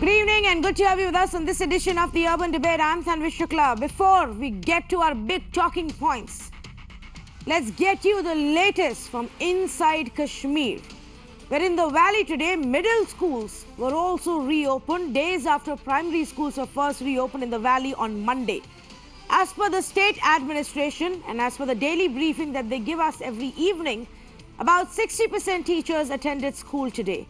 Good evening and good to have you with us on this edition of the Urban Debate. I'm Tanvi, Shukla. Before we get to our big talking points, let's get you the latest from inside Kashmir, where in the valley today, middle schools were also reopened days after primary schools were first reopened in the valley on Monday. As per the state administration and as per the daily briefing that they give us every evening, about 60% teachers attended school today.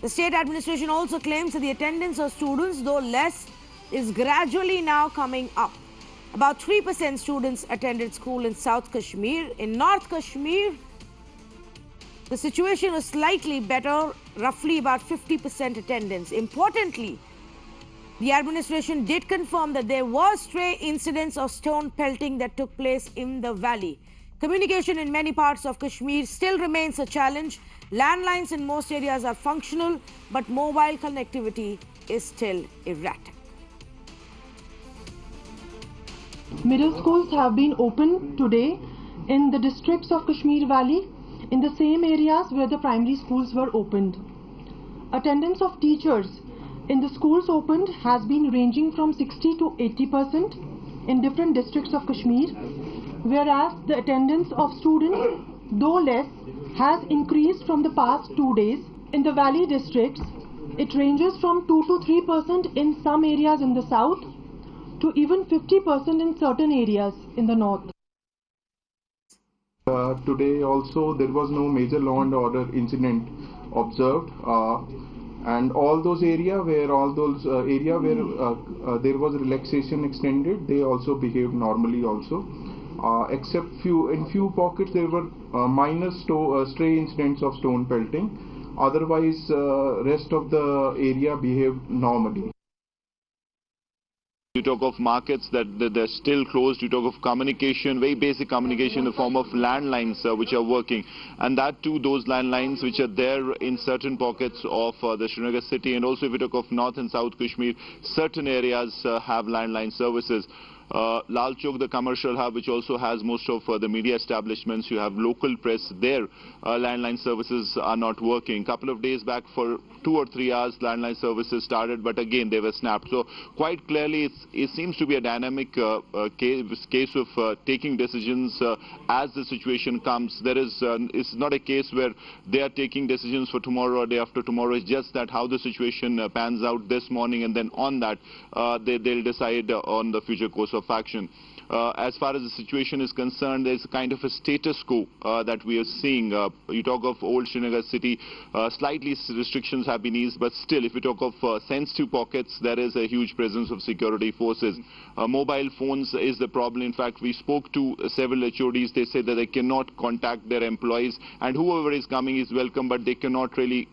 The state administration also claims that the attendance of students, though less, is gradually now coming up. About 3% students attended school in South Kashmir. In North Kashmir, the situation was slightly better, roughly about 50% attendance. Importantly, the administration did confirm that there were stray incidents of stone pelting that took place in the valley. Communication in many parts of Kashmir still remains a challenge. Landlines in most areas are functional, but mobile connectivity is still erratic. Middle schools have been opened today in the districts of Kashmir Valley, in the same areas where the primary schools were opened. Attendance of teachers in the schools opened has been ranging from 60 to 80% in different districts of Kashmir, whereas the attendance of students, though less, has increased from the past 2 days. In the valley districts, it ranges from 2 to 3% in some areas in the south to even 50% in certain areas in the north. Today also there was no major law and order incident observed, and all those areas where there was relaxation extended, they also behaved normally also. Except in few pockets there were minor stray incidents of stone pelting. Otherwise, rest of the area behaved normally. You talk of markets that they're still closed. You talk of communication, very basic communication in the form of landlines which are working, and that too, those landlines which are there in certain pockets of the Srinagar city, and also if you talk of North and South Kashmir, certain areas have landline services. Lal Chowk, the commercial hub, which also has most of the media establishments, you have local press there, landline services are not working. Couple of days back, for 2 or 3 hours, landline services started, but again they were snapped. So quite clearly it seems to be a dynamic case of taking decisions as the situation comes. It's not a case where they are taking decisions for tomorrow or day after tomorrow. It's just that how the situation pans out this morning, and then on that they'll decide on the future course of action. As far as the situation is concerned, there's a kind of a status quo that we are seeing. You talk of old Srinagar city, slightly restrictions have been eased, but still, if you talk of sensitive pockets, there is a huge presence of security forces. Mobile phones is the problem. In fact, we spoke to several HODs. They said that they cannot contact their employees, and whoever is coming is welcome, but they cannot really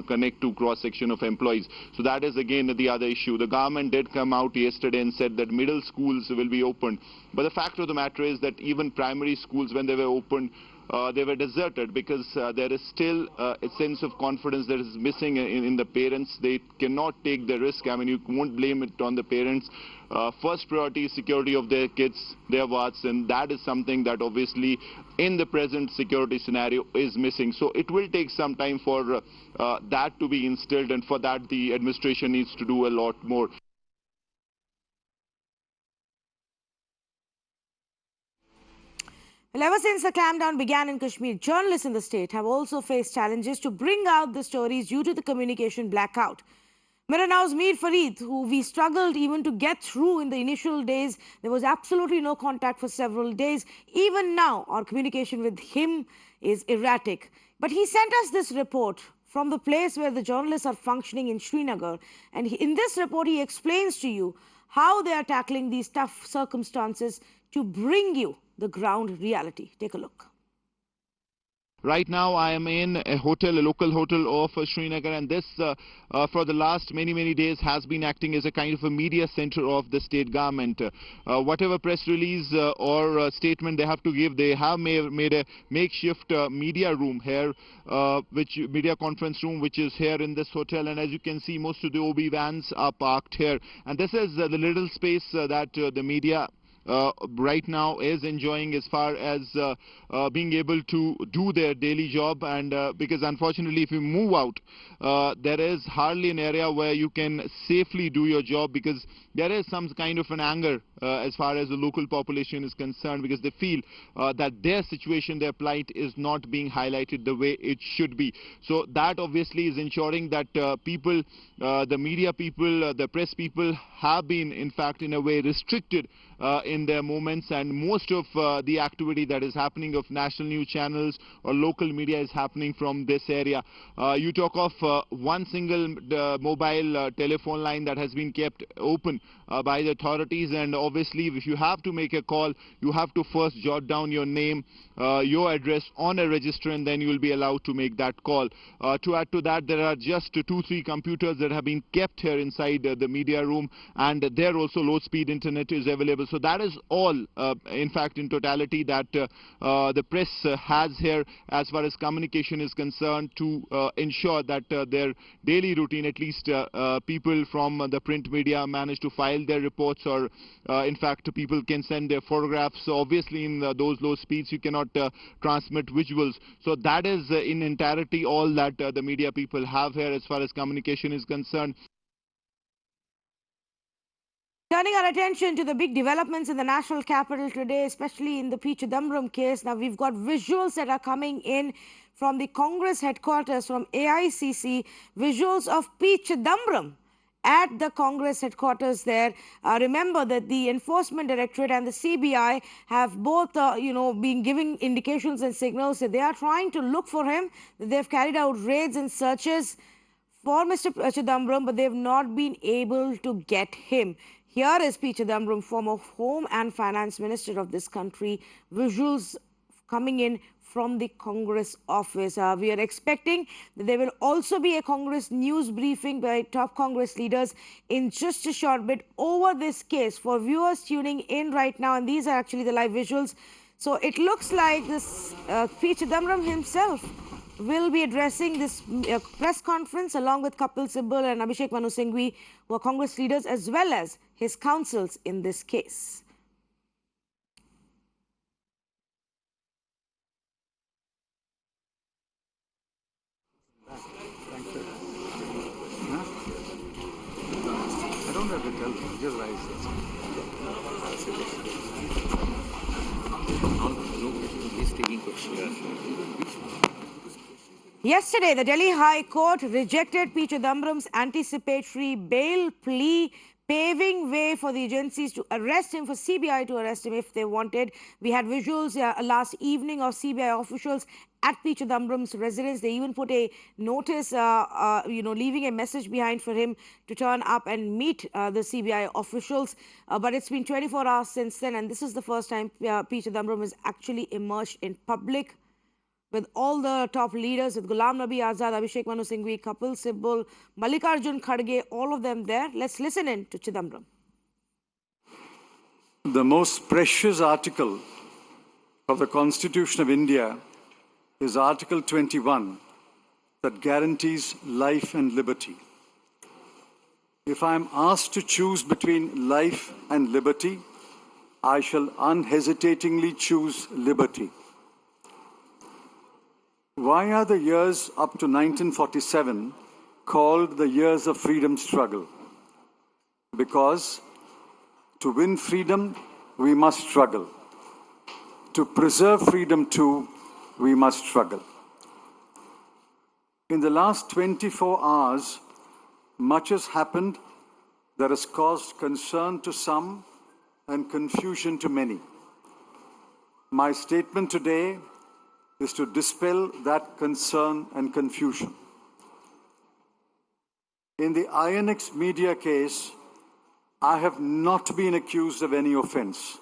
connect to cross-section of employees. So that is again the other issue. The government did come out yesterday and said that middle schools will be opened. But the fact of the matter is that even primary schools, when they were opened, they were deserted, because there is still a sense of confidence that is missing in the parents. They cannot take the risk. I mean, you won't blame it on the parents. First priority is security of their kids, their wards, and that is something that obviously in the present security scenario is missing. So it will take some time for that to be instilled, and for that the administration needs to do a lot more. Well, ever since the clampdown began in Kashmir, journalists in the state have also faced challenges to bring out the stories due to the communication blackout. Mirror Now's Mir Farid, who we struggled even to get through in the initial days, there was absolutely no contact for several days. Even now, our communication with him is erratic. But he sent us this report from the place where the journalists are functioning in Srinagar. And in this report, he explains to you how they are tackling these tough circumstances to bring you the ground reality. Take a look. Right now I am in a hotel, a local hotel of Srinagar, and this for the last many days has been acting as a kind of a media center of the state government. Whatever press release or statement they have to give, they have made a makeshift media room here, media conference room, which is here in this hotel. And as you can see, most of the OB vans are parked here, and this is the little space that the media right now is enjoying as far as being able to do their daily job. And because unfortunately if you move out, there is hardly an area where you can safely do your job, because there is some kind of an anger as far as the local population is concerned, because they feel that their situation, their plight is not being highlighted the way it should be. So that obviously is ensuring that people, the media people, the press people have been in fact in a way restricted in their movements, and most of the activity that is happening of national news channels or local media is happening from this area. You talk of one single mobile telephone line that has been kept open by the authorities, and obviously if you have to make a call, you have to first jot down your name, your address on a register, and then you will be allowed to make that call. To add to that, there are just 2-3 computers that have been kept here inside the media room, and there also low speed internet is available. So that is all in fact in totality that the press has here as far as communication is concerned, to ensure that their daily routine, at least people from the print media manage to file their reports, or in fact people can send their photographs. So obviously in those low speeds you cannot transmit visuals. So that is in entirety all that the media people have here as far as communication is concerned. Turning our attention to the big developments in the national capital today, especially in the P. Chidambaram case. Now, we've got visuals that are coming in from the Congress headquarters, from AICC, visuals of P. Chidambaram at the Congress headquarters there. Remember that the Enforcement Directorate and the CBI have both, been giving indications and signals that they are trying to look for him, that they've carried out raids and searches for Mr. Chidambaram, but they've not been able to get him. Here is P. Chidambaram, former Home and Finance Minister of this country. Visuals coming in from the Congress office. We are expecting that there will also be a Congress news briefing by top Congress leaders in just a short bit over this case. For viewers tuning in right now, and these are actually the live visuals, so it looks like this P. Chidambaram himself will be addressing this press conference along with Kapil Sibal and Abhishek Manu Singhvi, who are Congress leaders, as well as his counsels in this case. I don't have to tell you, just rise. He's taking questions. Yesterday, the Delhi High Court rejected P. Chidambaram's anticipatory bail plea, paving way for the agencies to arrest him, for CBI to arrest him if they wanted. We had visuals last evening of CBI officials at P. Chidambaram's residence. They even put a notice, leaving a message behind for him to turn up and meet the CBI officials. But it's been 24 hours since then, and this is the first time P. Chidambaram has actually emerged in public, with all the top leaders, with Ghulam Nabi Azad, Abhishek Manu Singhvi, Kapil Sibal, Mallikarjun Kharge, all of them there. Let's listen in to Chidambaram. The most precious article of the Constitution of India is Article 21, that guarantees life and liberty. If I am asked to choose between life and liberty, I shall unhesitatingly choose liberty. Why are the years up to 1947 called the years of freedom struggle? Because to win freedom, we must struggle. To preserve freedom too, we must struggle. In the last 24 hours, much has happened that has caused concern to some and confusion to many. My statement today is to dispel that concern and confusion. In the INX media case, I have not been accused of any offense,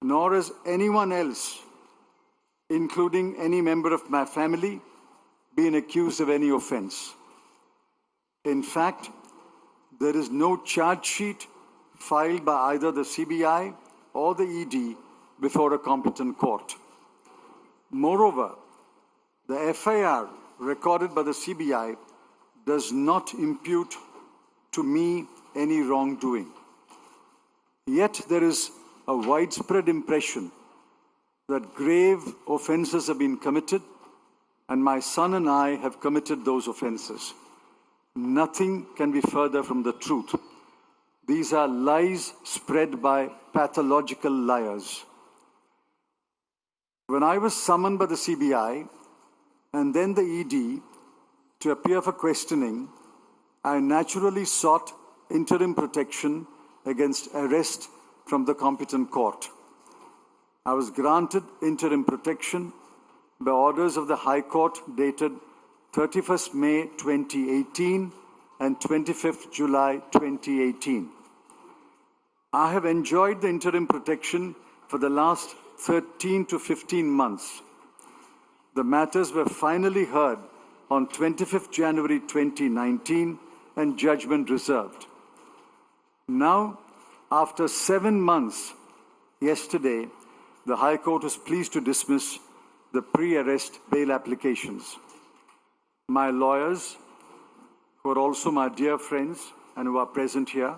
nor has anyone else, including any member of my family, been accused of any offense. In fact, there is no charge sheet filed by either the CBI or the ED before a competent court. Moreover, the FIR recorded by the CBI does not impute to me any wrongdoing. Yet there is a widespread impression that grave offences have been committed, and my son and I have committed those offences. Nothing can be further from the truth. These are lies spread by pathological liars. When I was summoned by the CBI and then the ED to appear for questioning, I naturally sought interim protection against arrest from the competent court. I was granted interim protection by orders of the High Court dated 31st May 2018 and 25th July 2018. I have enjoyed the interim protection for the last 13 to 15 months. The matters were finally heard on 25th January 2019 and judgment reserved. Now, after 7 months, yesterday, the High Court was pleased to dismiss the pre-arrest bail applications. My lawyers, who are also my dear friends and who are present here,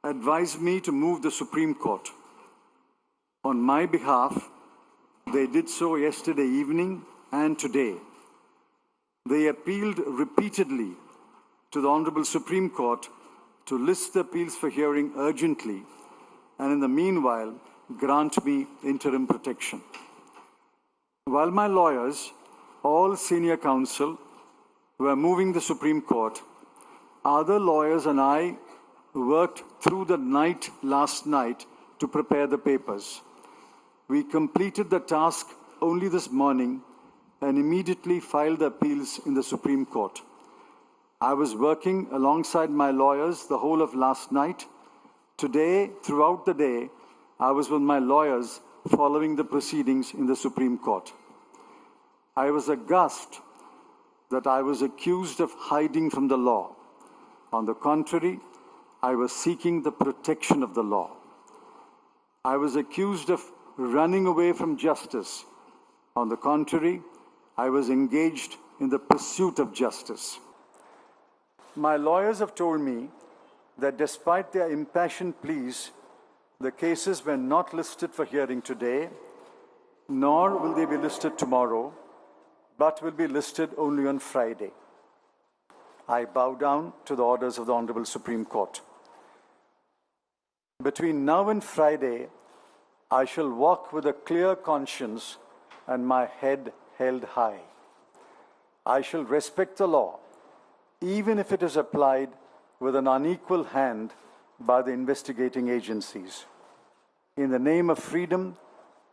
advised me to move the Supreme Court. On my behalf, they did so yesterday evening and today. They appealed repeatedly to the Honorable Supreme Court to list the appeals for hearing urgently and in the meanwhile grant me interim protection. While my lawyers, all senior counsel, were moving the Supreme Court, other lawyers and I worked through the night last night to prepare the papers. We completed the task only this morning and immediately filed the appeals in the Supreme Court. I was working alongside my lawyers the whole of last night. Today, throughout the day, I was with my lawyers following the proceedings in the Supreme Court. I was aghast that I was accused of hiding from the law. On the contrary, I was seeking the protection of the law. I was accused of running away from justice. On the contrary, I was engaged in the pursuit of justice. My lawyers have told me that despite their impassioned pleas, the cases were not listed for hearing today, nor will they be listed tomorrow, but will be listed only on Friday. I bow down to the orders of the Honorable Supreme Court. Between now and Friday, I shall walk with a clear conscience and my head held high. I shall respect the law, even if it is applied with an unequal hand by the investigating agencies. In the name of freedom,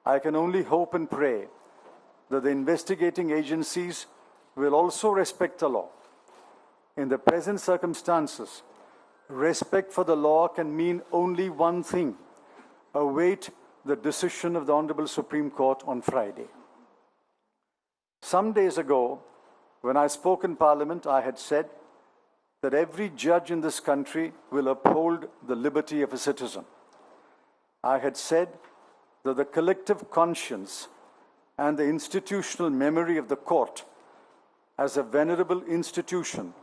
I can only hope and pray that the investigating agencies will also respect the law. In the present circumstances, respect for the law can mean only one thing: await the decision of the Honorable Supreme Court on Friday. Some days ago, when I spoke in Parliament, I had said that every judge in this country will uphold the liberty of a citizen. I had said that the collective conscience and the institutional memory of the court as a venerable institution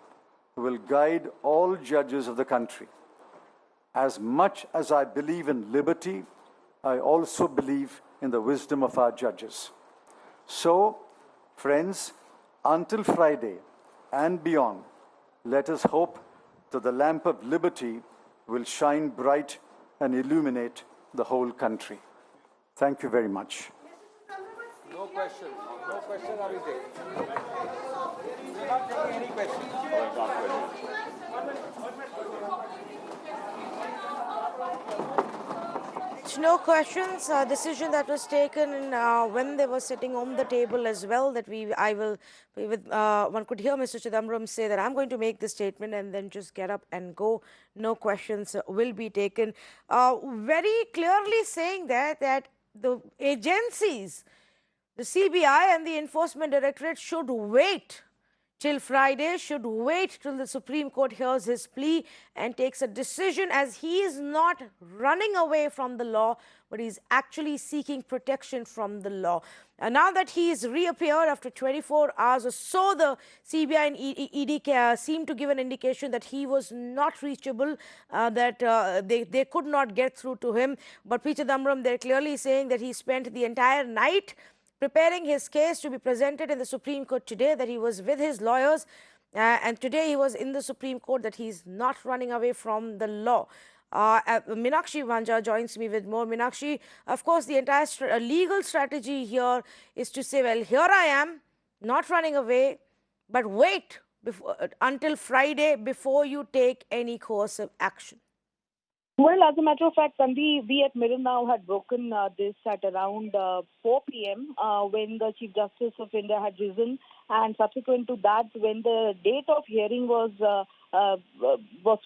will guide all judges of the country. As much as I believe in liberty, I also believe in the wisdom of our judges. So, friends, until Friday and beyond, let us hope that the lamp of liberty will shine bright and illuminate the whole country. Thank you very much. No question. No question are we taking. We're not taking any questions. No questions. A decision that was taken when they were sitting on the table as well. That one could hear Mr. Chidambaram say that I'm going to make this statement and then just get up and go. No questions will be taken. Very clearly saying that the agencies, the CBI and the Enforcement Directorate, should wait till Friday, should wait till the Supreme Court hears his plea and takes a decision, as he is not running away from the law, but he's actually seeking protection from the law. And now that he is reappeared after 24 hours or so, the CBI and ED seem to give an indication that he was not reachable, that they could not get through to him. But P. Chidambaram, they're clearly saying that he spent the entire night preparing his case to be presented in the Supreme Court today, that he was with his lawyers, and today he was in the Supreme Court, that he's not running away from the law. Meenakshi Vanja joins me with more. Meenakshi, of course, the entire legal strategy here is to say, well, here I am, not running away, but wait until Friday before you take any coercive action. Well, as a matter of fact, Tanvi, we at Mirror Now had broken this at around 4 p.m. When the Chief Justice of India had risen, and subsequent to that, when the date of hearing was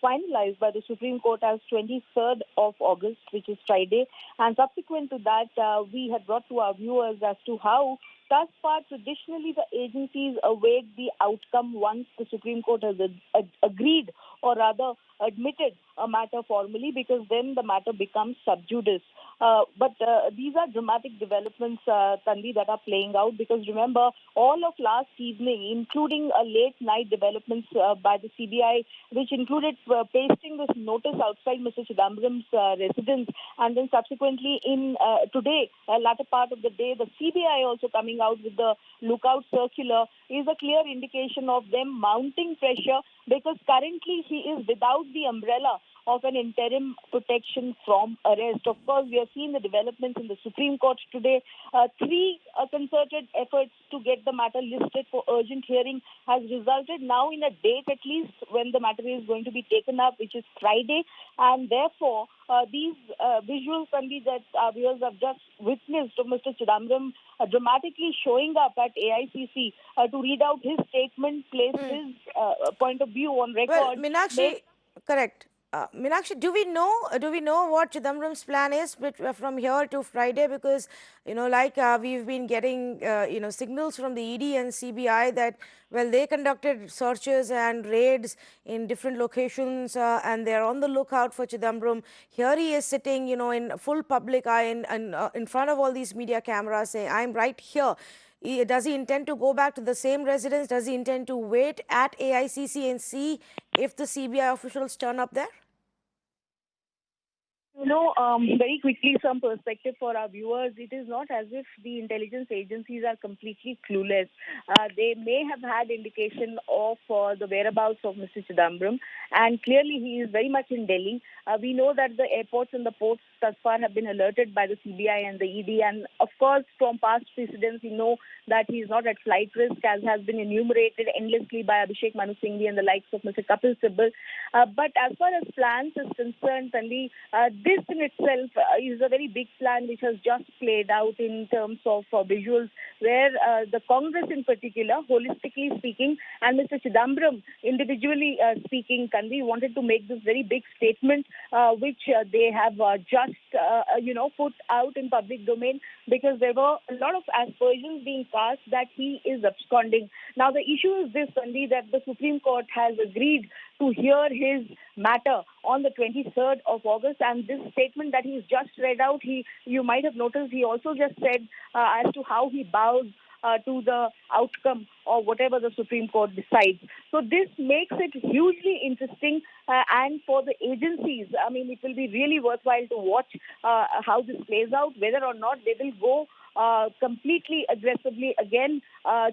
finalized by the Supreme Court as 23rd of August, which is Friday, and subsequent to that, we had brought to our viewers as to how thus far, traditionally, the agencies await the outcome once the Supreme Court has agreed, or rather admitted a matter formally, because then the matter becomes sub judice. But these are dramatic developments, Tanvi, that are playing out, because remember, all of last evening, including a late night developments by the CBI, which included pasting this notice outside Mr. Chidambaram's residence, and then subsequently in today, latter part of the day, the CBI also coming out with the lookout circular, is a clear indication of them mounting pressure, because currently he is without the umbrella of an interim protection from arrest. Of course, we have seen the developments in the Supreme Court today. Three concerted efforts to get the matter listed for urgent hearing has resulted now in a date at least when the matter is going to be taken up, which is Friday. And therefore, these visuals, Tanvi, that our viewers have just witnessed of Mr. Chidambaram dramatically showing up at AICC to read out his statement, place his point of view on record. Well, Meenakshi, correct. Meenakshi, do we know what Chidambaram's plan is from here to Friday? Because, you know, like we've been getting, signals from the ED and CBI that, well, they conducted searches and raids in different locations, and they're on the lookout for Chidambaram. Here he is sitting, in full public eye in front of all these media cameras, saying, I'm right here. Does he intend to go back to the same residence? Does he intend to wait at AICC and see if the CBI officials turn up there? Very quickly, some perspective for our viewers. It is not as if the intelligence agencies are completely clueless. They may have had indication of the whereabouts of Mr. Chidambaram, and clearly he is very much in Delhi. We know that the airports and the ports thus far have been alerted by the CBI and the ED, and of course, from past precedents, we know that he is not at flight risk, as has been enumerated endlessly by Abhishek Manu Singhvi and the likes of Mr. Kapil Sibal. But as far as plans is concerned, Tanvi, this in itself is a very big plan which has just played out in terms of visuals, where the Congress in particular, holistically speaking, and Mr. Chidambaram individually speaking, Tanvi, wanted to make this very big statement, which they have just, put out in public domain, because there were a lot of aspersions being cast that he is absconding. Now, the issue is this, Tanvi, that the Supreme Court has agreed to hear his matter on the 23rd of August, and this statement that he's just read out, you might have noticed, he also just said as to how he bows to the outcome or whatever the Supreme Court decides. So this makes it hugely interesting, and for the agencies, I mean, it will be really worthwhile to watch how this plays out, whether or not they will go completely aggressively again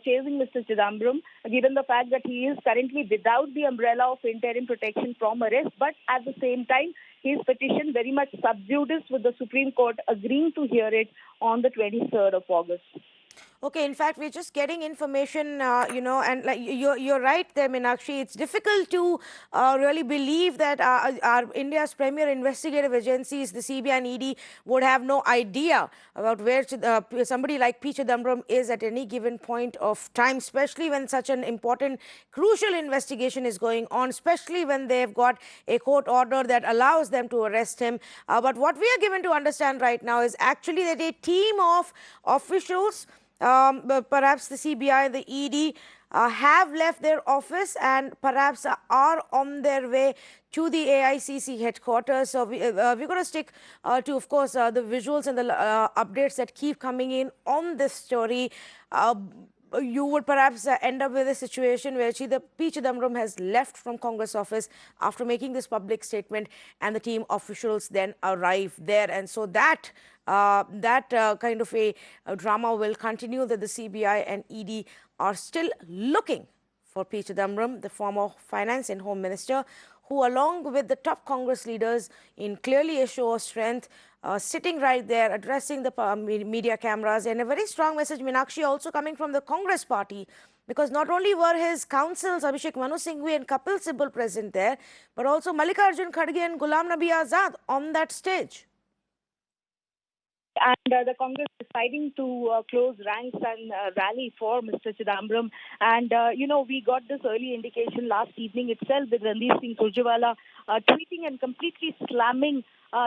chasing Mr. Chidambaram, given the fact that he is currently without the umbrella of interim protection from arrest, but at the same time, his petition very much sub judice, with the Supreme Court agreeing to hear it on the 23rd of August. Okay, in fact, we're just getting information, and like you're right there, Meenakshi. It's difficult to really believe that our India's premier investigative agencies, the CBI and ED, would have no idea about where somebody like P. Chidambaram is at any given point of time, especially when such an important, crucial investigation is going on, especially when they've got a court order that allows them to arrest him. But what we are given to understand right now is actually that a team of officials but perhaps the CBI, the ED have left their office and perhaps are on their way to the AICC headquarters. So we're going to stick to, of course, the visuals and the updates that keep coming in on this story. You would perhaps end up with a situation where P. Chidambaram has left from Congress office after making this public statement, and the team officials then arrive there. And so that kind of a drama will continue, that the CBI and ED are still looking for P. Chidambaram, the former Finance and Home Minister, who along with the top Congress leaders in clearly a show of strength, sitting right there, addressing the media cameras, and a very strong message, Meenakshi, also coming from the Congress party, because not only were his counsels Abhishek Manu Singhvi and Kapil Sibal present there, but also Mallikarjun Kharge and Ghulam Nabi Azad on that stage. And the Congress deciding to close ranks and rally for Mr. Chidambaram. And, we got this early indication last evening itself with Randeep Singh Surjewala tweeting and completely slamming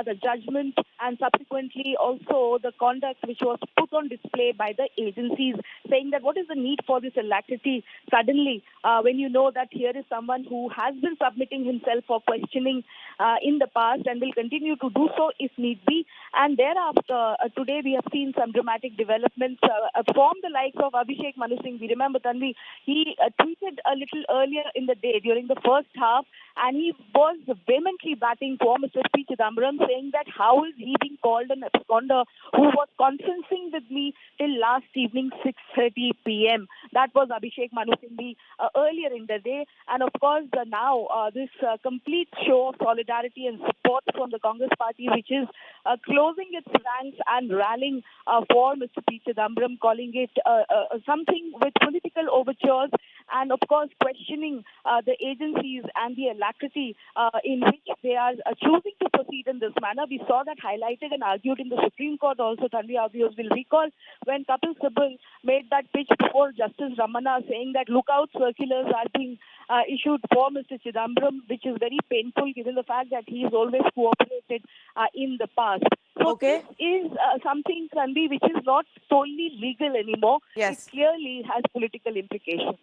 the judgment, and subsequently also the conduct which was put on display by the agencies, saying that what is the need for this alacrity suddenly when you know that here is someone who has been submitting himself for questioning in the past and will continue to do so if need be. And thereafter, today we have seen some dramatic developments from the likes of Abhishek Manu Singh. We remember, Tanvi, he tweeted a little earlier in the day during the first half, and he was vehemently batting for Mr. P. Chidambaram, saying that how is he being called an absconder who was conferencing with me till last evening 6:30 p.m. That was Abhishek Manu Singh earlier in the day. And of course now this complete show of solidarity and support from the Congress party, which is closing its ranks and rallying for Mr. P. Chidambaram, calling it something with political overtures, and of course questioning the agencies and the alacrity in which they are choosing to proceed in this manner. We saw that highlighted and argued in the Supreme Court also. Tanvi, our viewers will recall when Kapil Sibal made that pitch before Justice Ramana, saying that lookout circulars are being issued for Mr. Chidambaram, which is very painful given the fact that he has always cooperated in the past. So this is something, Tanvi, which is not solely legal anymore. Yes. It clearly has political implications.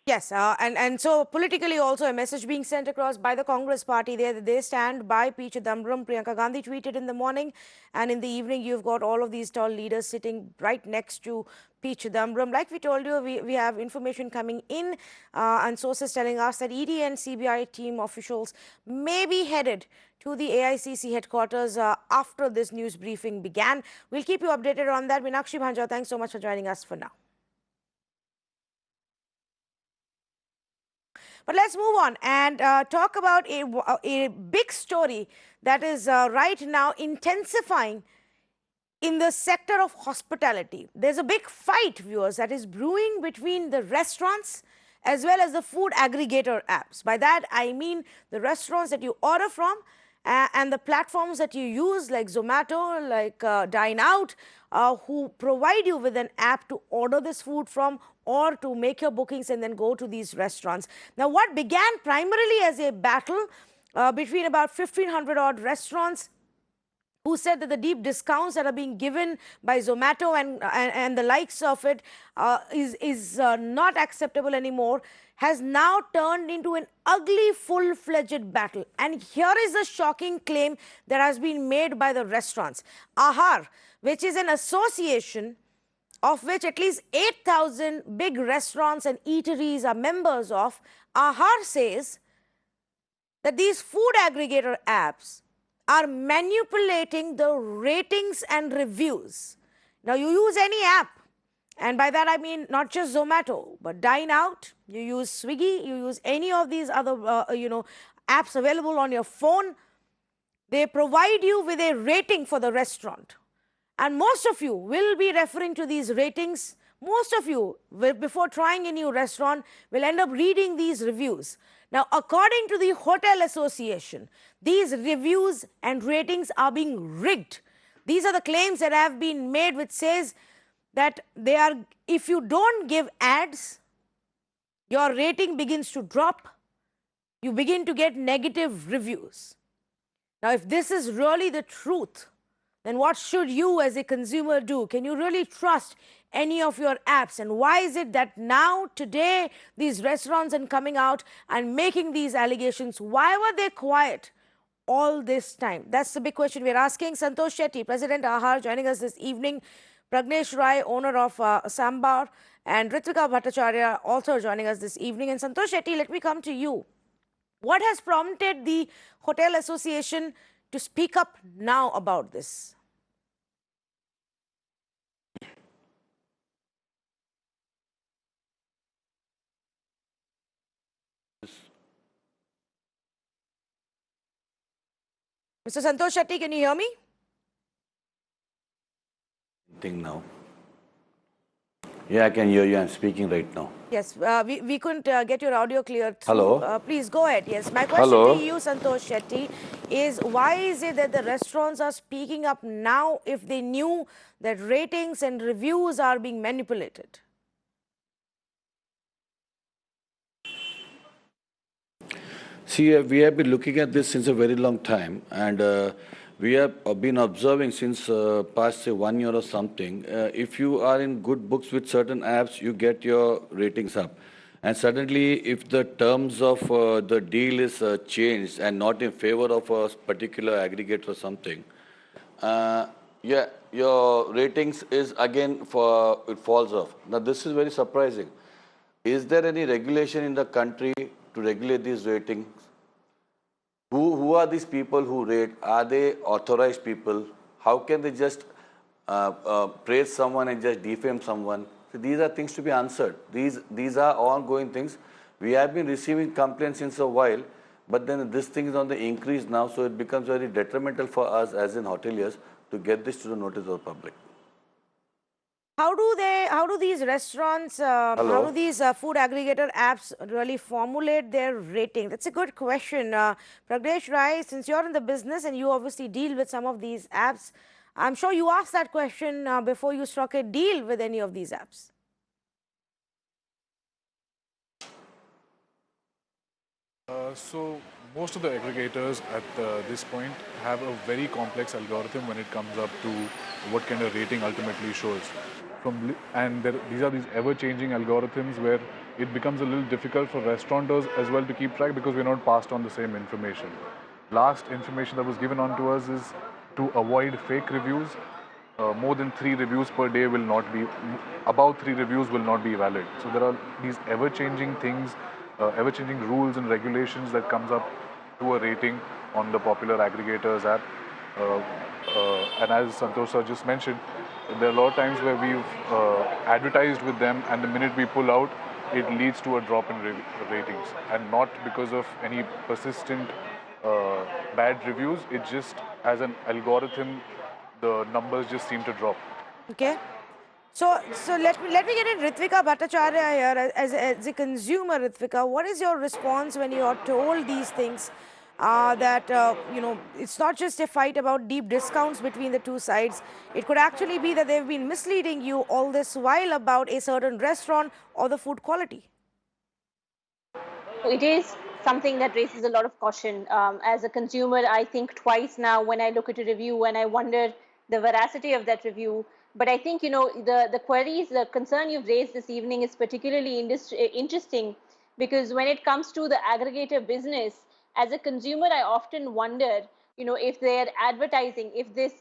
Yes, and so politically also a message being sent across by the Congress party there that they stand by P. Chidambaram. Priyanka Gandhi tweeted in the morning, and in the evening you've got all of these tall leaders sitting right next to P. Chidambaram. Like we told you, we have information coming in and sources telling us that ED and CBI team officials may be headed to the AICC headquarters after this news briefing began. We'll keep you updated on that. Meenakshi Bhanja, thanks so much for joining us for now. But let's move on and talk about a big story that is right now intensifying in the sector of hospitality. There's a big fight, viewers, that is brewing between the restaurants as well as the food aggregator apps. By that, I mean the restaurants that you order from and the platforms that you use like Zomato, like Dineout, who provide you with an app to order this food from or to make your bookings and then go to these restaurants. Now, what began primarily as a battle between about 1,500 odd restaurants who said that the deep discounts that are being given by Zomato and the likes of it is not acceptable anymore, has now turned into an ugly full-fledged battle. And here is a shocking claim that has been made by the restaurants. AHAR, which is an association of which at least 8,000 big restaurants and eateries are members of, AHAR says that these food aggregator apps are manipulating the ratings and reviews. Now, you use any app, and by that I mean not just Zomato, but Dineout, you use Swiggy, you use any of these other apps available on your phone. They provide you with a rating for the restaurant. And most of you will be referring to these ratings. Most of you, before trying a new restaurant, will end up reading these reviews. Now, according to the Hotel Association, these reviews and ratings are being rigged. These are the claims that have been made, which says that if you don't give ads, your rating begins to drop. You begin to get negative reviews. Now, if this is really the truth, then what should you as a consumer do? Can you really trust any of your apps? And why is it that now, today, these restaurants are coming out and making these allegations? Why were they quiet all this time? That's the big question we're asking. Santosh Shetty, President Ahar, joining us this evening. Pragnesh Rai, owner of Sambar, and Ritvika Bhattacharya, also joining us this evening. And Santosh Shetty, let me come to you. What has prompted the Hotel Association to speak up now about this? Mr. Santosh Shetty, can you hear me? Thing now. Yeah, I can hear you. I'm speaking right now. Yes, we couldn't get your audio clear through. Hello? Please go ahead. Yes, my question Hello? to you, Santosh Shetty, is why is it that the restaurants are speaking up now if they knew that ratings and reviews are being manipulated? See, we have been looking at this since a very long time, and we have been observing since past, say, 1 year or something. If you are in good books with certain apps, you get your ratings up. And suddenly, if the terms of the deal is changed and not in favor of a particular aggregator or something, yeah, your ratings is again it falls off. Now, this is very surprising. Is there any regulation in the country to regulate these ratings? Who are these people who rate? Are they authorized people? How can they just praise someone and just defame someone? So these are things to be answered. These are ongoing things. We have been receiving complaints since a while, but then this thing is on the increase now, so it becomes very detrimental for us as in hoteliers to get this to the notice of the public. How do these restaurants, how do these food aggregator apps really formulate their rating? That's a good question. Pragnesh Rai, since you're in the business and you obviously deal with some of these apps, I'm sure you asked that question before you struck a deal with any of these apps. So most of the aggregators at this point have a very complex algorithm when it comes up to what kind of rating ultimately shows. These are these ever-changing algorithms where it becomes a little difficult for restaurateurs as well to keep track because we're not passed on the same information. Last information that was given on to us is to avoid fake reviews. More than 3 reviews per day will not be, about 3 reviews will not be valid. So there are these ever-changing things, ever-changing rules and regulations that comes up to a rating on the popular aggregators app. And as Santosh sir just mentioned, there are a lot of times where we've advertised with them, and the minute we pull out, it leads to a drop in ratings, and not because of any persistent bad reviews. It just, as an algorithm, the numbers just seem to drop. Okay. So let me get in Ritvika Bhattacharya here. As a consumer, Ritvika, what is your response when you are told these things? That, you know, it's not just a fight about deep discounts between the two sides. It could actually be that they've been misleading you all this while about a certain restaurant or the food quality. It is something that raises a lot of caution. As a consumer, I think twice now when I look at a review and I wonder the veracity of that review. But I think, you know, the queries, the concern you've raised this evening is particularly interesting because when it comes to the aggregator business, as a consumer, I often wonder, you know, if they're advertising, if this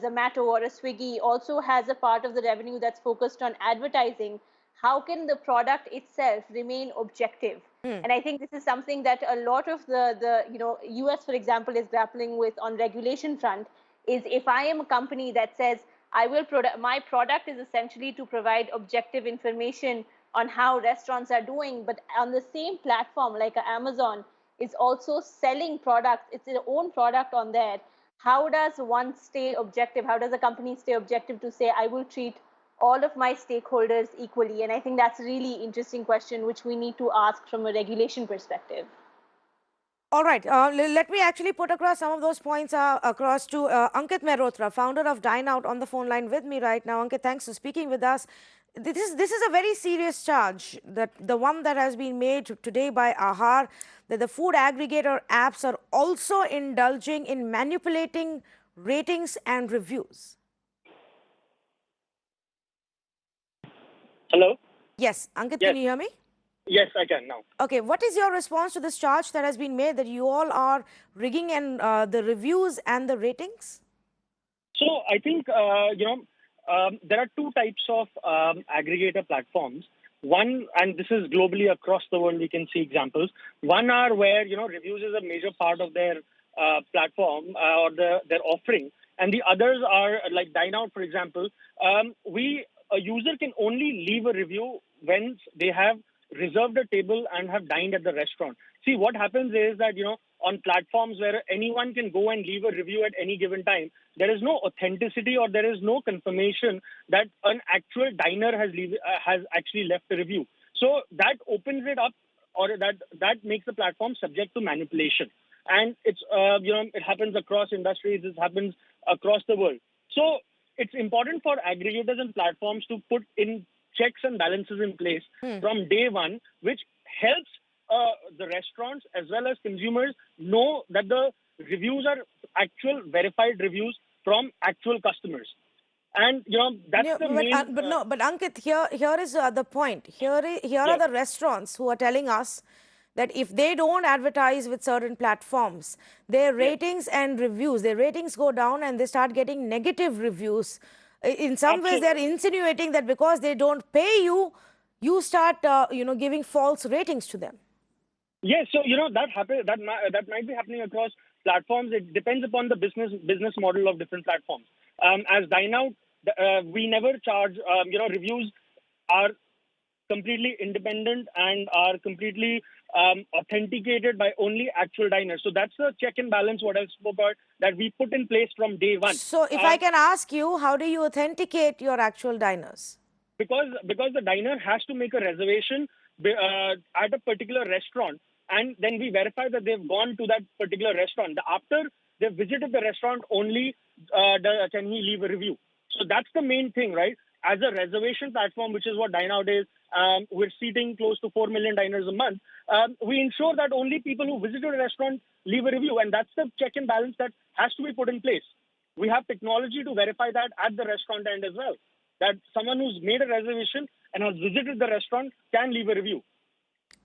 Zomato or a Swiggy also has a part of the revenue that's focused on advertising, how can the product itself remain objective? And I think this is something that a lot of the you know, US, for example, is grappling with on regulation front, is if I am a company that says, my product is essentially to provide objective information on how restaurants are doing, but on the same platform like Amazon is also selling products, it's their own product on there. How does one stay objective? How does a company stay objective to say, I will treat all of my stakeholders equally? And I think that's a really interesting question which we need to ask from a regulation perspective. All right, let me actually put across some of those points across to Ankit Mehrotra, founder of Dineout, on the phone line with me right now. Ankit, thanks for speaking with us. This is a very serious charge, that the one that has been made today by Ahar, that the food aggregator apps are also indulging in manipulating ratings and reviews? Hello? Yes, Ankit, Yes. can you hear me? Yes, I can now. Okay, what is your response to this charge that has been made that you all are rigging and the reviews and the ratings? So I think, there are two types of aggregator platforms. One, and this is globally across the world, we can see examples. One are where, reviews is a major part of their platform or their offering. And the others are like Dineout, for example. A user can only leave a review when they have reserved a table and have dined at the restaurant. See, what happens is that, on platforms where anyone can go and leave a review at any given time, there is no authenticity or there is no confirmation that an actual diner has actually left a review. So that opens it up, or that makes the platform subject to manipulation. And it's, it happens across industries, it happens across the world. So it's important for aggregators and platforms to put in checks and balances in place from day one, which helps the restaurants as well as consumers know that the reviews are actual verified reviews from actual customers. And, that's the main... But Ankit, here is the point. Here are the restaurants who are telling us that if they don't advertise with certain platforms, their ratings and reviews, their ratings go down and they start getting negative reviews. In some ways, they're insinuating that because they don't pay you, you start, giving false ratings to them. Yes, so that might be happening across platforms. It depends upon the business model of different platforms. As Dineout, we never charge. Reviews are completely independent and are completely authenticated by only actual diners. So that's the check and balance what I spoke about that we put in place from day one. So if I can ask you, how do you authenticate your actual diners? Because the diner has to make a reservation at a particular restaurant, and then we verify that they've gone to that particular restaurant. After they've visited the restaurant, only can he leave a review. So that's the main thing, right? As a reservation platform, which is what Dineout is, we're seating close to 4 million diners a month. We ensure that only people who visited a restaurant leave a review, and that's the check and balance that has to be put in place. We have technology to verify that at the restaurant end as well, that someone who's made a reservation and has visited the restaurant can leave a review.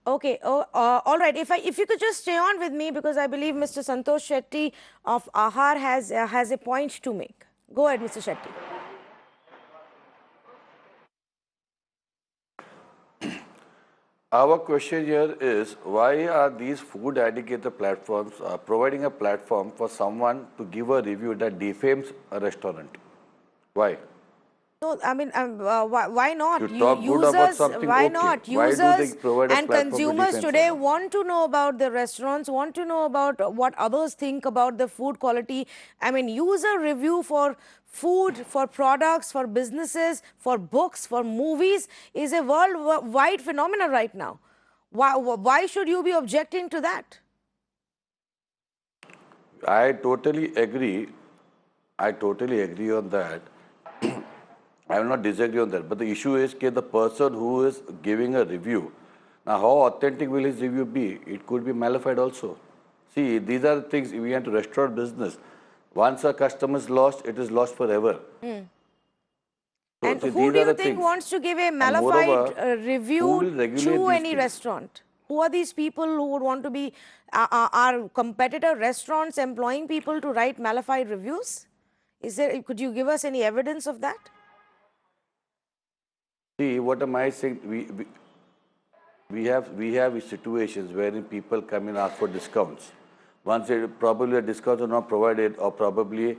Okay. All right. If you could just stay on with me, because I believe Mr. Santosh Shetty of Ahar has a point to make. Go ahead, Mr. Shetty. Our question here is, why are these food aggregator platforms providing a platform for someone to give a review that defames a restaurant? Why? No, I mean, why not? You talk good about something, why okay. not? Why do they Users provide a and platform to consumers defame today someone? want to know about the restaurants, want to know about what others think about the food quality. I mean, user review for food, for products, for businesses, for books, for movies is a worldwide phenomenon right now. Why should you be objecting to that? I totally agree. I totally agree on that. I will not disagree on that. But the issue is that the person who is giving a review, now how authentic will his review be? It could be malified also. See, these are the things we have to restaurant business. Once a customer is lost, it is lost forever. So, And see, who these do are you the think things. wants to give a And moreover, malified review who will regulate to these any things? restaurant? Who are these people who would want to be, are competitor restaurants employing people to write malified reviews? Could you give us any evidence of that? See, what am I saying? We have situations wherein people come in and ask for discounts. Once probably a discounts are not provided, or probably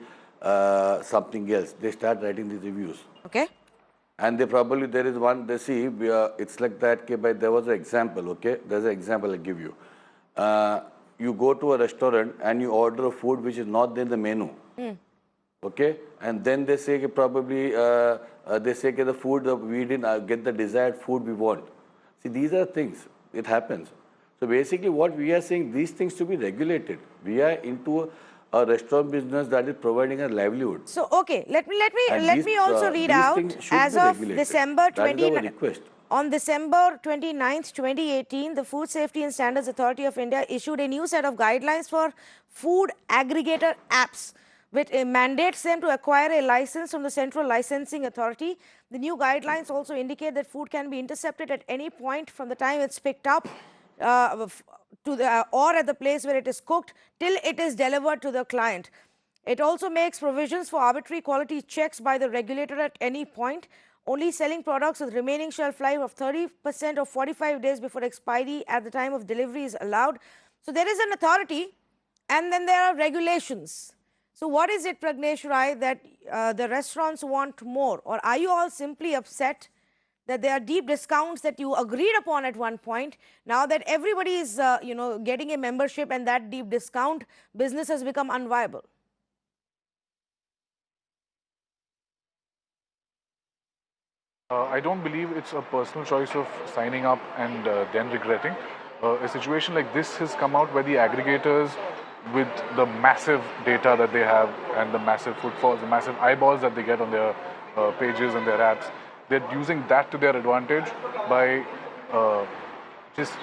something else, they start writing these reviews. Okay. And there is one, they see, it's like that, okay, there was an example, okay? There's an example I'll give you. You go to a restaurant and you order a food which is not there in the menu. Okay? And then they say probably, the food, we didn't get the desired food we want. See, these are things, it happens. So basically what we are saying, these things to be regulated. We are into a restaurant business that is providing a livelihood. So, okay, let me also read out, as of December 29th, on December 29th, 2018, the Food Safety and Standards Authority of India issued a new set of guidelines for food aggregator apps which mandates them to acquire a license from the Central Licensing Authority. The new guidelines also indicate that food can be intercepted at any point from the time it's picked up or at the place where it is cooked till it is delivered to the client. It also makes provisions for arbitrary quality checks by the regulator at any point. Only selling products with remaining shelf life of 30% or 45 days before expiry at the time of delivery is allowed. So there is an authority, and then there are regulations. So what is it, Pragnesh Rai, that the restaurants want more? Or are you all simply upset that there are deep discounts that you agreed upon at one point? Now that everybody is getting a membership and that deep discount, business has become unviable. I don't believe it's a personal choice of signing up and then regretting. A situation like this has come out where the aggregators, with the massive data that they have and the massive footfalls, the massive eyeballs that they get on their pages and their apps, they're using that to their advantage by just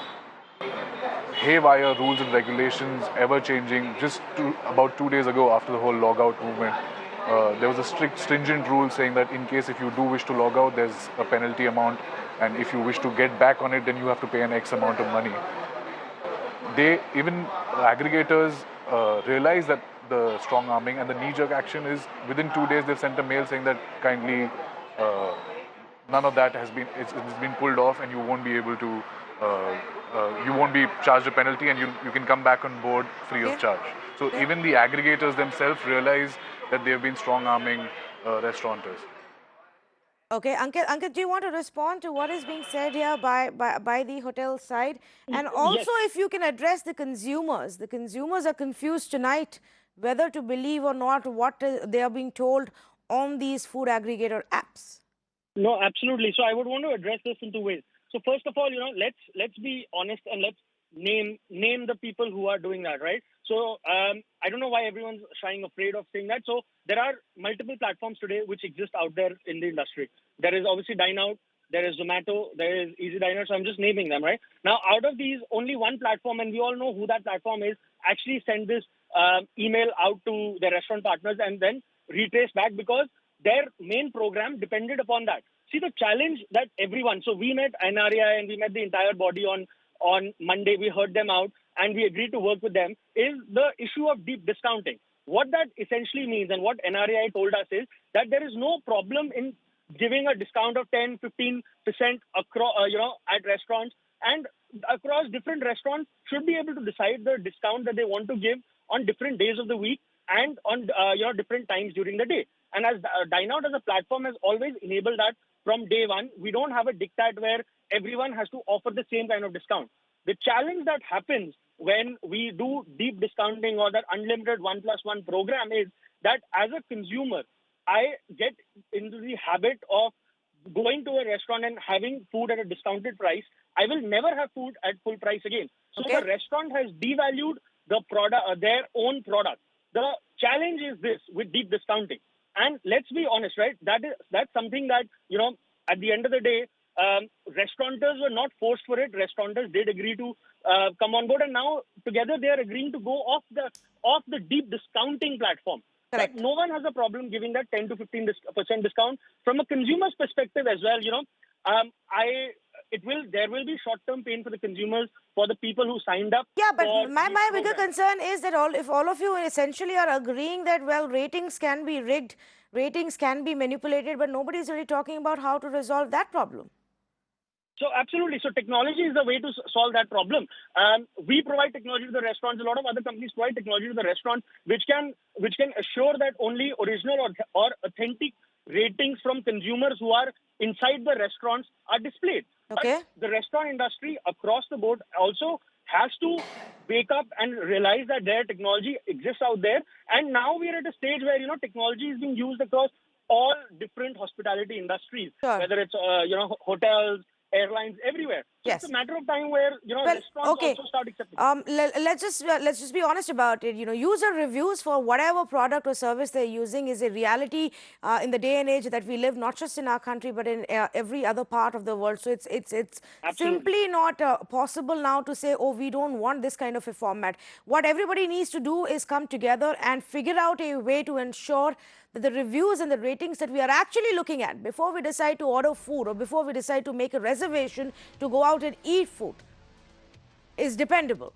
haywire rules and regulations, ever changing. Just about 2 days ago, after the whole logout movement, there was a strict, stringent rule saying that in case if you do wish to log out, there's a penalty amount, and if you wish to get back on it, then you have to pay an X amount of money. Even aggregators realize that the strong arming and the knee-jerk action is within 2 days they've sent a mail saying that kindly none of that has been pulled off, and you won't be able to you won't be charged a penalty, and you can come back on board free of charge. So even the aggregators themselves realize that they've been strong arming restaurateurs. Okay, Ankit, do you want to respond to what is being said here by the hotel side? And also, if you can address the consumers. The consumers are confused tonight whether to believe or not what they are being told on these food aggregator apps. No, absolutely. So I would want to address this in two ways. So first of all, let's be honest and let's name the people who are doing that, right? So I don't know why everyone's shying afraid of saying that. So there are multiple platforms today which exist out there in the industry. There is obviously Dineout, there is Zomato, there is Easy Diner. So I'm just naming them, right? Now, out of these, only one platform, and we all know who that platform is, actually send this email out to their restaurant partners and then retrace back because their main program depended upon that. See, the challenge that everyone, so we met NRAI and we met the entire body on Monday, we heard them out and we agreed to work with them, is the issue of deep discounting. What that essentially means and what NRAI told us is that there is no problem in giving a discount of 10, 15% across, at restaurants, and across different restaurants should be able to decide the discount that they want to give on different days of the week and on different times during the day. And as Dineout as a platform has always enabled that from day one. We don't have a diktat where everyone has to offer the same kind of discount. The challenge that happens when we do deep discounting or that unlimited 1+1 program is that as a consumer, I get into the habit of going to a restaurant and having food at a discounted price. I will never have food at full price again. So the restaurant has devalued the product, their own product. The challenge is this with deep discounting. And let's be honest, right? That's something that, at the end of the day, restaurateurs were not forced for it. Restaurateurs did agree to come on board, and now together they are agreeing to go off the deep discounting platform. Correct. But no one has a problem giving that 10 to 15% discount from a consumer's perspective as well. There will be short-term pain for the consumers, for the people who signed up. Yeah, but my bigger concern is that if all of you essentially are agreeing that, well, ratings can be rigged, ratings can be manipulated, but nobody is really talking about how to resolve that problem. So absolutely. So technology is the way to solve that problem. We provide technology to the restaurants. A lot of other companies provide technology to the restaurants, which can assure that only original or authentic ratings from consumers who are inside the restaurants are displayed. Okay. But the restaurant industry across the board also has to wake up and realize that their technology exists out there. And now we are at a stage where, technology is being used across all different hospitality industries, whether it's, hotels, airlines, everywhere. So Yes. it's a matter of time where, Well, restaurants okay. also start accepting. Let's just be honest about it. User reviews for whatever product or service they're using is a reality in the day and age that we live, not just in our country but in every other part of the world. So it's simply not possible now to say, oh, we don't want this kind of a format. What everybody needs to do is come together and figure out a way to ensure that the reviews and the ratings that we are actually looking at before we decide to order food or before we decide to make a reservation to go out and eat food is dependable.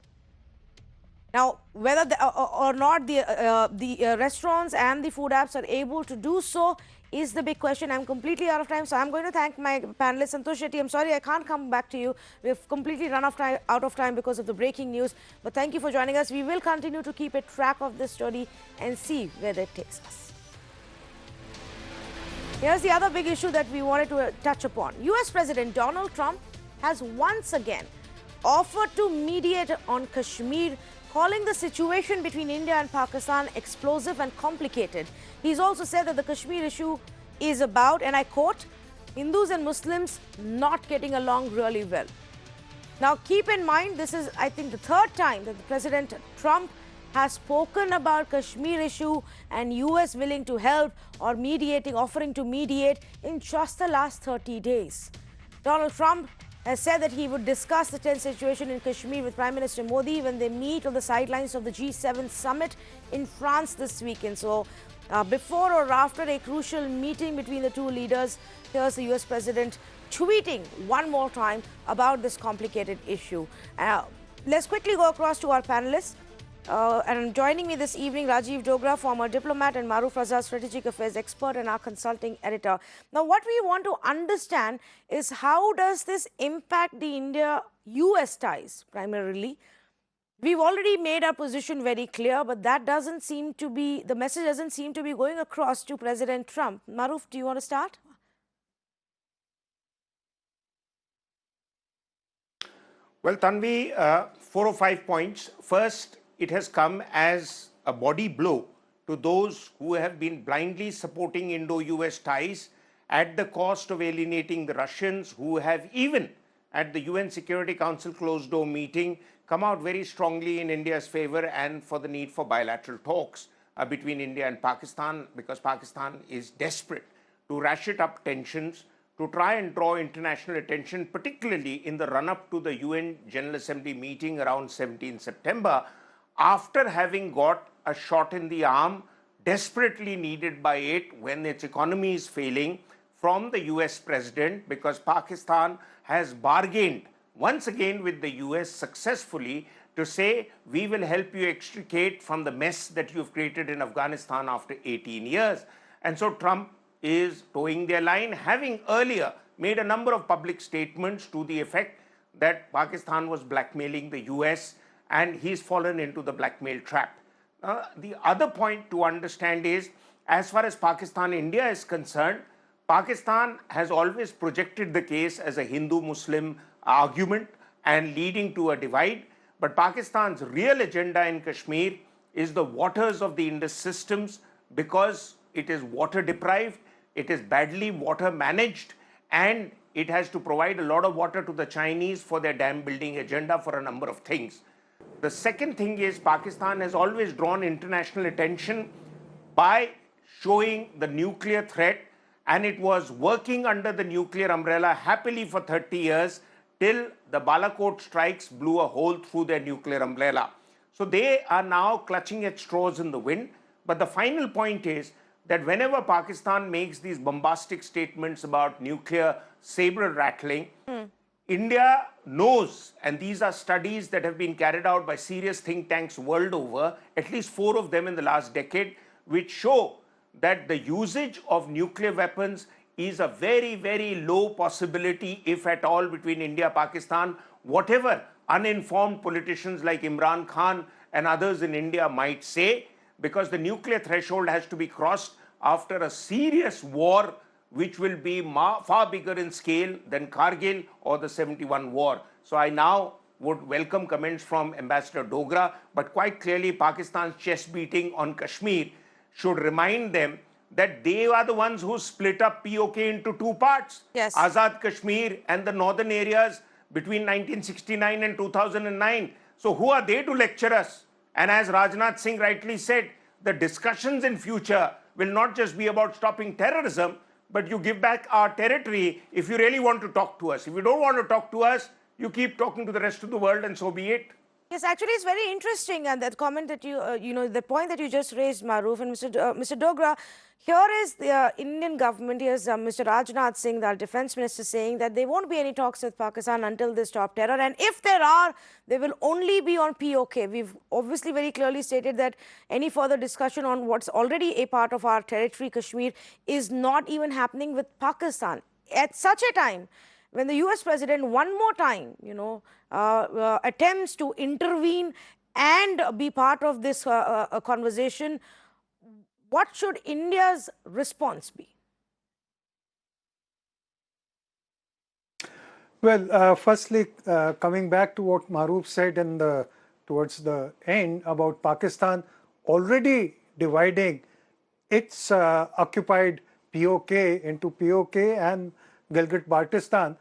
Now, whether or not the restaurants and the food apps are able to do so is the big question. I'm completely out of time, so I'm going to thank my panelists. Santosh Shetty, I'm sorry I can't come back to you. We've completely run out of time because of the breaking news. But thank you for joining us. We will continue to keep a track of this story and see where that takes us. Here's the other big issue that we wanted to touch upon. US President Donald Trump has once again offered to mediate on Kashmir, calling the situation between India and Pakistan explosive and complicated. He's also said that the Kashmir issue is about, and I quote, Hindus and Muslims not getting along really well. Now, keep in mind, this is, I think, the third time that President Trump has spoken about Kashmir issue and US willing to help or mediating, offering to mediate in just the last 30 days. Donald Trump has said that he would discuss the tense situation in Kashmir with Prime Minister Modi when they meet on the sidelines of the G7 summit in France this weekend. So, before or after a crucial meeting between the two leaders, here's the US President tweeting one more time about this complicated issue. Let's quickly go across to our panelists. And joining me this evening, Rajiv Dogra, former diplomat, and Maruf Raza, strategic affairs expert and our consulting editor. Now, what we want to understand is how does this impact the India-US ties primarily? We've already made our position very clear, but that doesn't seem to be, the message doesn't seem to be going across to President Trump. Maruf, do you want to start? Well, Tanvi, 4 or 5 points. First, it has come as a body blow to those who have been blindly supporting Indo-US ties at the cost of alienating the Russians, who have even at the UN Security Council closed door meeting come out very strongly in India's favor and for the need for bilateral talks between India and Pakistan, because Pakistan is desperate to ratchet up tensions, to try and draw international attention, particularly in the run-up to the UN General Assembly meeting around 17 September, after having got a shot in the arm desperately needed by it when its economy is failing from the US president, because Pakistan has bargained once again with the US successfully to say, we will help you extricate from the mess that you've created in Afghanistan after 18 years. And so Trump is towing their line, having earlier made a number of public statements to the effect that Pakistan was blackmailing the US, and he's fallen into the blackmail trap. The other point to understand is, as far as Pakistan-India is concerned, Pakistan has always projected the case as a Hindu-Muslim argument and leading to a divide. But Pakistan's real agenda in Kashmir is the waters of the Indus systems, because it is water deprived, it is badly water managed, and it has to provide a lot of water to the Chinese for their dam building agenda for a number of things. The second thing is, Pakistan has always drawn international attention by showing the nuclear threat, and it was working under the nuclear umbrella happily for 30 years till the Balakot strikes blew a hole through their nuclear umbrella. So they are now clutching at straws in the wind. But the final point is that whenever Pakistan makes these bombastic statements about nuclear saber rattling, India knows, and these are studies that have been carried out by serious think tanks world over, at least 4 of them in the last decade, which show that the usage of nuclear weapons is a very, very low possibility, if at all, between India and Pakistan, whatever uninformed politicians like Imran Khan and others in India might say, because the nuclear threshold has to be crossed after a serious war which will be far bigger in scale than Kargil or the 71 war. So I now would welcome comments from Ambassador Dogra, but quite clearly Pakistan's chest beating on Kashmir should remind them that they are the ones who split up POK into 2 parts, yes, Azad Kashmir and the northern areas, between 1969 and 2009. So who are they to lecture us? And as Rajnath Singh rightly said, the discussions in future will not just be about stopping terrorism, but you give back our territory if you really want to talk to us. If you don't want to talk to us, you keep talking to the rest of the world, and so be it. Yes, actually, it's very interesting, and that comment that the point that you just raised, Maruf, and Mr. Dogra, here is the Indian government, here's Mr. Rajnath Singh, the defense minister, saying that there won't be any talks with Pakistan until they stop terror, and if there are, they will only be on POK. We've obviously very clearly stated that any further discussion on what's already a part of our territory, Kashmir, is not even happening with Pakistan. At such a time, when the US president one more time, attempts to intervene and be part of this conversation, what should India's response be? Well, firstly, coming back to what Maruf said towards the end about Pakistan already dividing its occupied POK into POK and Gilgit-Baltistan,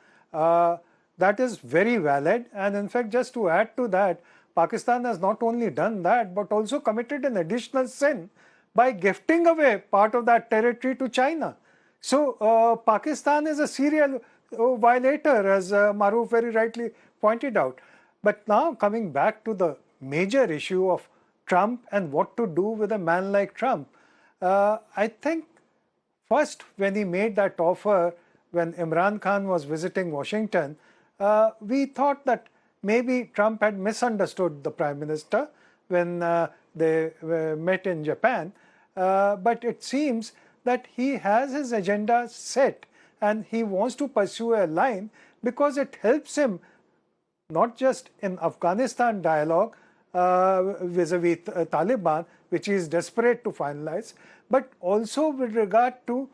that is very valid. And in fact, just to add to that, Pakistan has not only done that, but also committed an additional sin by gifting away part of that territory to China. So Pakistan is a serial violator, as Maruf very rightly pointed out. But now coming back to the major issue of Trump and what to do with a man like Trump, I think first when he made that offer, when Imran Khan was visiting Washington, we thought that maybe Trump had misunderstood the Prime Minister when they met in Japan. But it seems that he has his agenda set and he wants to pursue a line because it helps him not just in Afghanistan dialogue vis-a-vis Taliban, which he is desperate to finalize, but also with regard to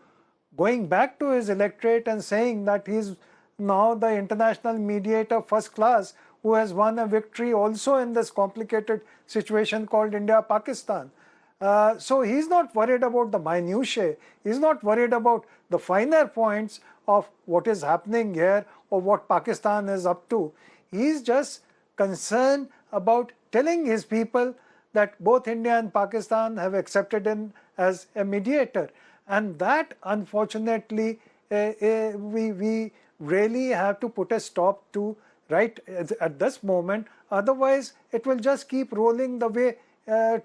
going back to his electorate and saying that he is now the international mediator first class who has won a victory also in this complicated situation called India-Pakistan. So he's not worried about the minutiae, he's not worried about the finer points of what is happening here or what Pakistan is up to. He's just concerned about telling his people that both India and Pakistan have accepted him as a mediator. And that, unfortunately, we really have to put a stop to right at this moment. Otherwise, it will just keep rolling the way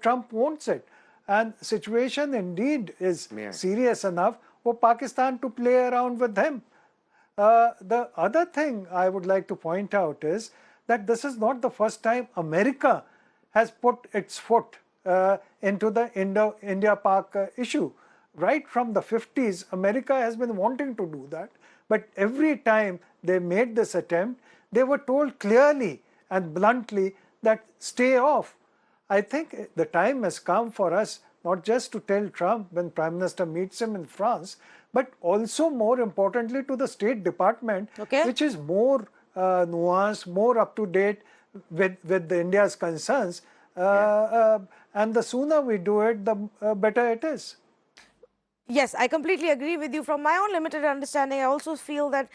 Trump wants it. And situation indeed is serious enough for Pakistan to play around with them. The other thing I would like to point out is that this is not the first time America has put its foot into the India-Pak issue. Right from the 50s, America has been wanting to do that. But every time they made this attempt, they were told clearly and bluntly that stay off. I think the time has come for us not just to tell Trump when Prime Minister meets him in France, but also more importantly to the State Department, which is more nuanced, more up to date with the India's concerns. And the sooner we do it, the better it is. Yes, I completely agree with you. From my own limited understanding, I also feel that,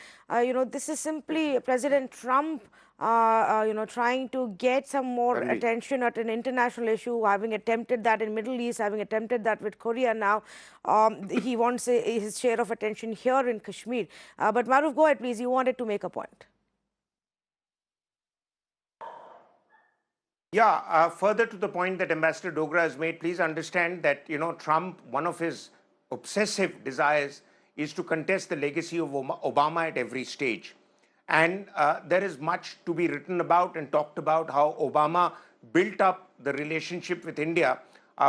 this is simply President Trump, trying to get some more attention at an international issue, having attempted that in Middle East, having attempted that with Korea now. He wants his share of attention here in Kashmir. But Maruf, go ahead, please. You wanted to make a point. Yeah, further to the point that Ambassador Dogra has made, please understand that, Trump, one of his obsessive desires is to contest the legacy of Obama at every stage. And there is much to be written about and talked about how Obama built up the relationship with India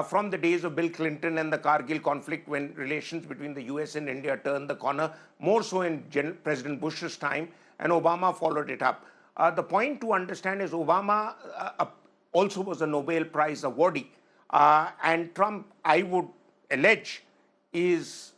from the days of Bill Clinton and the Kargil conflict, when relations between the US and India turned the corner, more so in President Bush's time, and Obama followed it up. The point to understand is Obama also was a Nobel Prize awardee. And Trump, I would allege, is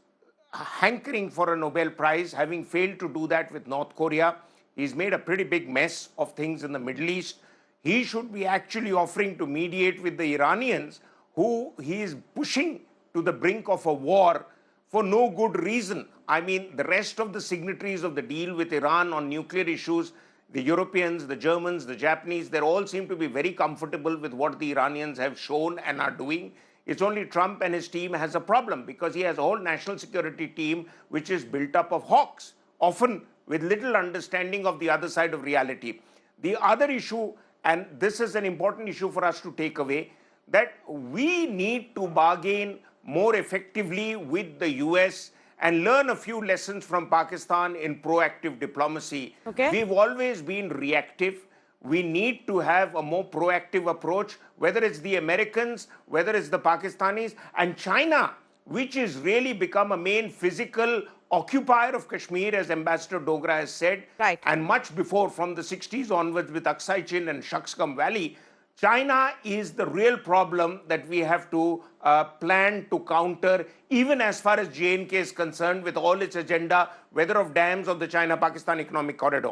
hankering for a Nobel Prize, having failed to do that with North Korea. He's made a pretty big mess of things in the Middle East. He should be actually offering to mediate with the Iranians, who he is pushing to the brink of a war for no good reason. I mean, the rest of the signatories of the deal with Iran on nuclear issues, The Europeans, the Germans, the Japanese, they all seem to be very comfortable with what the Iranians have shown and are doing. It's only Trump and his team has a problem because he has a whole national security team which is built up of hawks, often with little understanding of the other side of reality. The other issue, and this is an important issue for us to take away, that we need to bargain more effectively with the US and learn a few lessons from Pakistan in proactive diplomacy. Okay. We've always been reactive. We need to have a more proactive approach, whether it's the Americans, whether it's the Pakistanis, and China, which has really become a main physical occupier of Kashmir, as Ambassador Dogra has said. Right. And much before, from the 60s onwards with Aksai Chin and Shaksgam Valley, China is the real problem that we have to plan to counter, even as far as J&K is concerned, with all its agenda, whether of dams or the China-Pakistan economic corridor.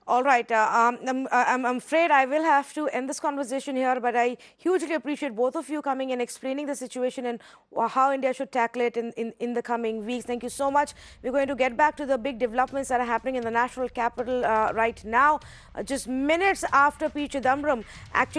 All right. I'm afraid I will have to end this conversation here, but I hugely appreciate both of you coming and explaining the situation and how India should tackle it in the coming weeks. Thank you so much. We're going to get back to the big developments that are happening in the national capital right now. Just minutes after P. Chidambaram actually